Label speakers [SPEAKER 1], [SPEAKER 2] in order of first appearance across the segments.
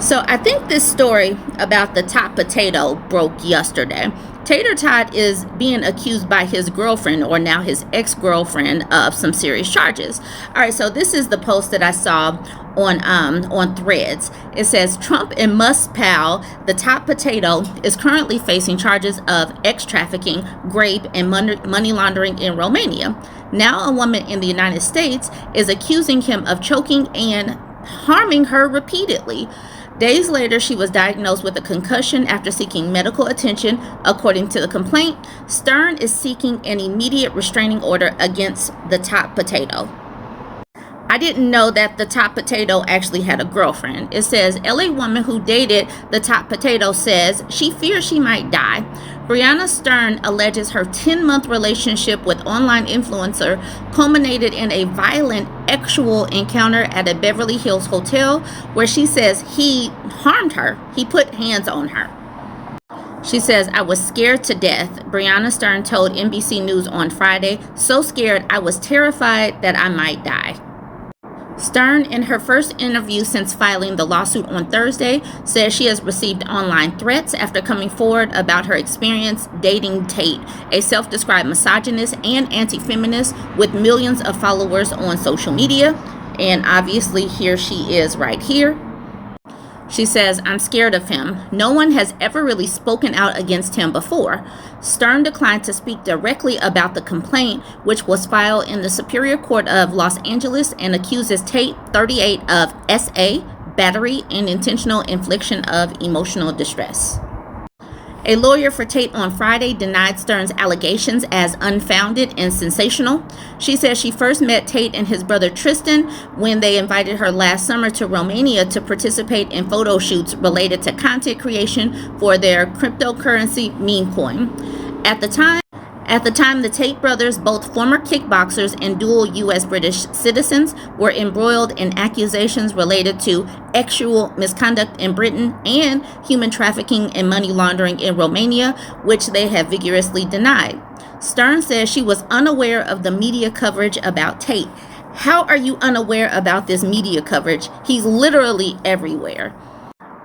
[SPEAKER 1] So I think this story about the top potato broke yesterday. Tater Tot is being accused by his girlfriend, or now his ex-girlfriend, of some serious charges. All right, so this is the post that I saw on Threads. It says Trump and Musk's pal, the top potato, is currently facing charges of ex-trafficking, rape, and money laundering in Romania. Now a woman in the United States is accusing him of choking and harming her repeatedly. Days later, she was diagnosed with a concussion after seeking medical attention. According to the complaint, Stern is seeking an immediate restraining order against the top potato. I didn't know that the top potato actually had a girlfriend. It says, LA woman who dated the top potato says she fears she might die. Brianna Stern alleges her 10-month relationship with online influencer culminated in a violent actual encounter at a Beverly Hills hotel where she says he harmed her. He put hands on her. She says, I was scared to death, Brianna Stern told NBC News on Friday. So scared, I was terrified that I might die. Stern, in her first interview since filing the lawsuit on Thursday, says she has received online threats after coming forward about her experience dating Tate, a self-described misogynist and anti-feminist with millions of followers on social media. And obviously here she is right here. She says, I'm scared of him. No one has ever really spoken out against him before. Stern declined to speak directly about the complaint, which was filed in the Superior Court of Los Angeles and accuses Tate, 38, of SA, battery, and intentional infliction of emotional distress. A lawyer for Tate on Friday denied Stern's allegations as unfounded and sensational. She says she first met Tate and his brother Tristan when they invited her last summer to Romania to participate in photo shoots related to content creation for their cryptocurrency meme coin. At the time, the Tate brothers, both former kickboxers and dual U.S.-British citizens, were embroiled in accusations related to sexual misconduct in Britain and human trafficking and money laundering in Romania, which they have vigorously denied. Stern says she was unaware of the media coverage about Tate. How are you unaware about this media coverage? He's literally everywhere.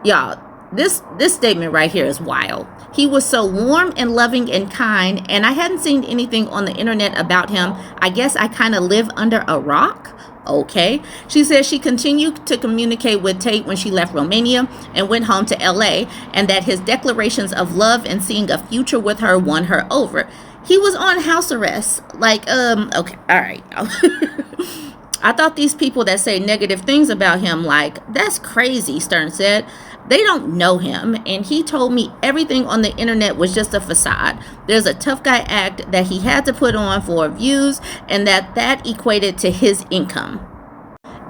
[SPEAKER 1] Y'all, this statement right here is wild. He was so warm and loving and kind, and I hadn't seen anything on the internet about him. I guess I kind of live under a rock. Okay. She says she continued to communicate with Tate when she left Romania and went home to LA, and that his declarations of love and seeing a future with her won her over. He was on house arrest. Okay, all right. I thought these people that say negative things about him, that's crazy, Stern said. They don't know him, and he told me everything on the internet was just a facade. There's a tough guy act that he had to put on for views, and that equated to his income.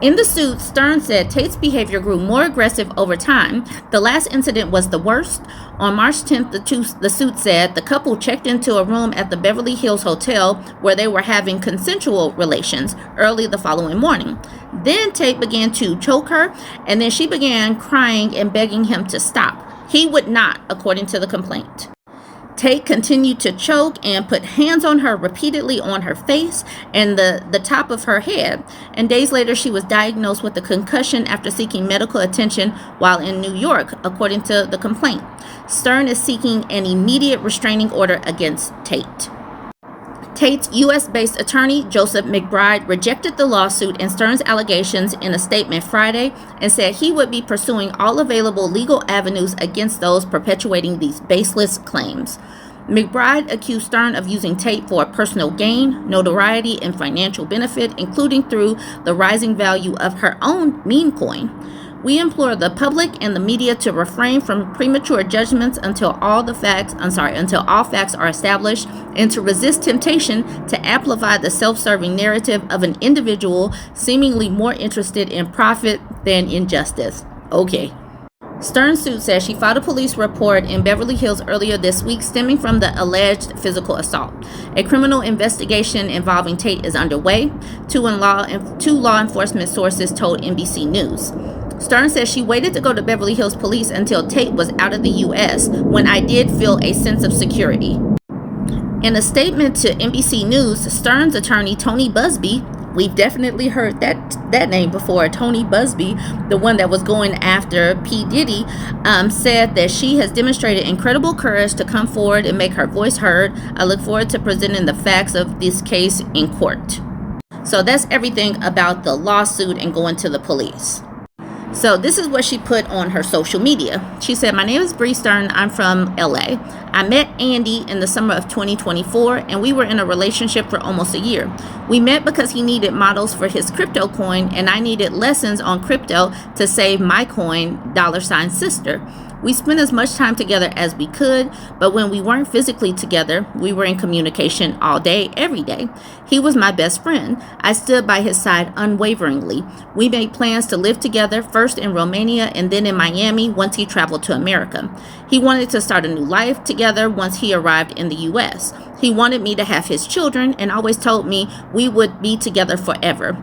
[SPEAKER 1] In the suit, Stern said Tate's behavior grew more aggressive over time. The last incident was the worst. On March 10th, the suit said the couple checked into a room at the Beverly Hills Hotel where they were having consensual relations early the following morning. Then Tate began to choke her, and then she began crying and begging him to stop. He would not, according to the complaint. Tate continued to choke and put hands on her repeatedly on her face and the top of her head. And days later, she was diagnosed with a concussion after seeking medical attention while in New York, according to the complaint. Stern is seeking an immediate restraining order against Tate. Tate's U.S.-based attorney, Joseph McBride, rejected the lawsuit and Stern's allegations in a statement Friday and said he would be pursuing all available legal avenues against those perpetuating these baseless claims. McBride accused Stern of using Tate for personal gain, notoriety, and financial benefit, including through the rising value of her own meme coin. We implore the public and the media to refrain from premature judgments until all facts are established, and to resist temptation to amplify the self-serving narrative of an individual seemingly more interested in profit than in justice. Okay. Stern's suit says she filed a police report in Beverly Hills earlier this week stemming from the alleged physical assault. A criminal investigation involving Tate is underway, two law enforcement sources told NBC News. Stern says she waited to go to Beverly Hills Police until Tate was out of the U.S. when I did feel a sense of security. In a statement to NBC News, Stern's attorney, Tony Busby, We've definitely heard that name before. Tony Busby, the one that was going after P. Diddy, said that she has demonstrated incredible courage to come forward and make her voice heard. I look forward to presenting the facts of this case in court. So that's everything about the lawsuit and going to the police. So this is what she put on her social media. She said, "My name is Brianna Stern. I'm from LA. I met Andy in the summer of 2024, and we were in a relationship for almost a year. We met because he needed models for his crypto coin, and I needed lessons on crypto to save my coin, $sister. We spent as much time together as we could, but when we weren't physically together, we were in communication all day, every day. He was my best friend. I stood by his side unwaveringly. We made plans to live together, first in Romania and then in Miami once he traveled to America. He wanted to start a new life together once he arrived in the U.S. He wanted me to have his children and always told me we would be together forever.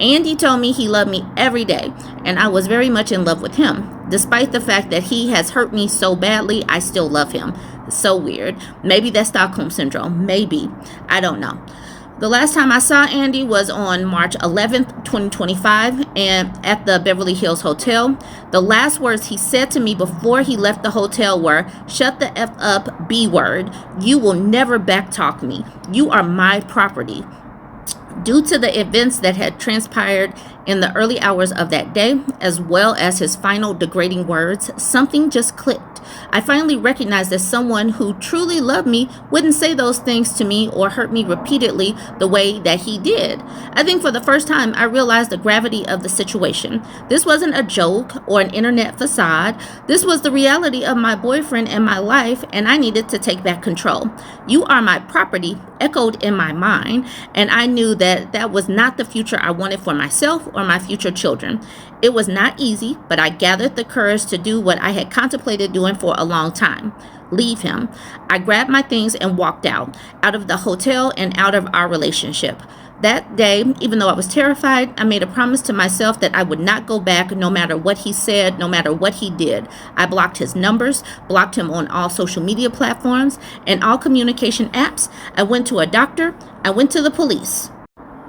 [SPEAKER 1] Andy told me he loved me every day, and I was very much in love with him. Despite the fact that he has hurt me so badly, I still love him." So weird. Maybe that's Stockholm Syndrome. Maybe. I don't know. The last time I saw Andy was on March 11th, 2025, and at the Beverly Hills Hotel. The last words he said to me before he left the hotel were, "Shut the F up, B word. You will never backtalk me. You are my property." Due to the events that had transpired in the early hours of that day, as well as his final degrading words, something just clicked. I finally recognized that someone who truly loved me wouldn't say those things to me or hurt me repeatedly the way that he did. I think for the first time, I realized the gravity of the situation. This wasn't a joke or an internet facade. This was the reality of my boyfriend and my life, and I needed to take back control. "You are my property" echoed in my mind, and I knew that that was not the future I wanted for myself or my future children. It was not easy, but I gathered the courage to do what I had contemplated doing for a long time: leave him. I grabbed my things and walked out of the hotel and out of our relationship. That day, even though I was terrified, I made a promise to myself that I would not go back no matter what he said, no matter what he did. I blocked his numbers, blocked him on all social media platforms and all communication apps. I went to a doctor. I went to the police.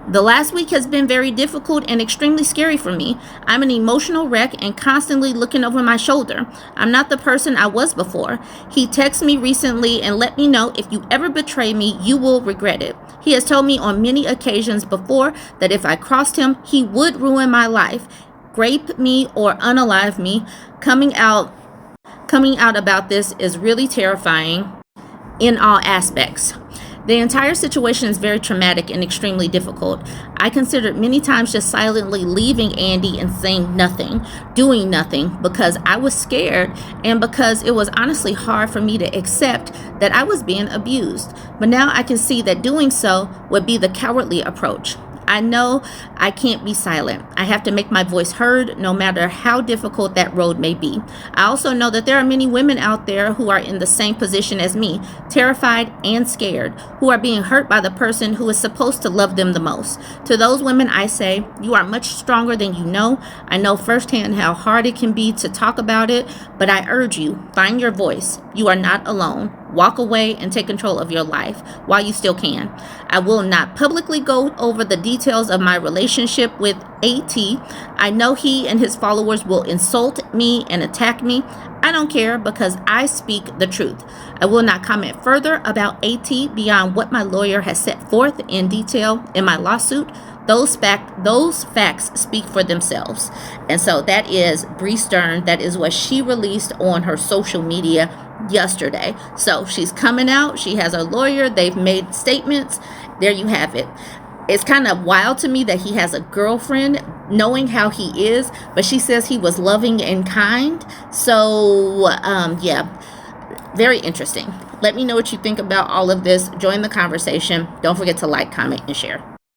[SPEAKER 1] The last week has been very difficult and extremely scary for me. I'm an emotional wreck and constantly looking over my shoulder. I'm not the person I was before. He texted me recently and let me know, if you ever betray me, you will regret it. He has told me on many occasions before that if I crossed him, he would ruin my life, rape me, or unalive me. Coming out about this is really terrifying in all aspects. The entire situation is very traumatic and extremely difficult. I considered many times just silently leaving Andy and saying nothing, doing nothing, because I was scared and because it was honestly hard for me to accept that I was being abused. But now I can see that doing so would be the cowardly approach. I know I can't be silent. I have to make my voice heard no matter how difficult that road may be. I also know that there are many women out there who are in the same position as me, terrified and scared, who are being hurt by the person who is supposed to love them the most. To those women, I say, you are much stronger than you know. I know firsthand how hard it can be to talk about it, but I urge you, find your voice. You are not alone. Walk away and take control of your life while you still can. I will not publicly go over the details of my relationship with AT. I know he and his followers will insult me and attack me. I don't care because I speak the truth. I will not comment further about AT beyond what my lawyer has set forth in detail in my lawsuit. Those facts speak for themselves. And so that is Brianna Stern. That is what she released on her social media yesterday. So she's coming out. She has a lawyer. They've made statements. There you have it. It's kind of wild to me that he has a girlfriend, knowing how he is, but she says he was loving and kind. So yeah, very interesting. Let me know what you think about all of this. Join the conversation. Don't forget to like, comment, and share.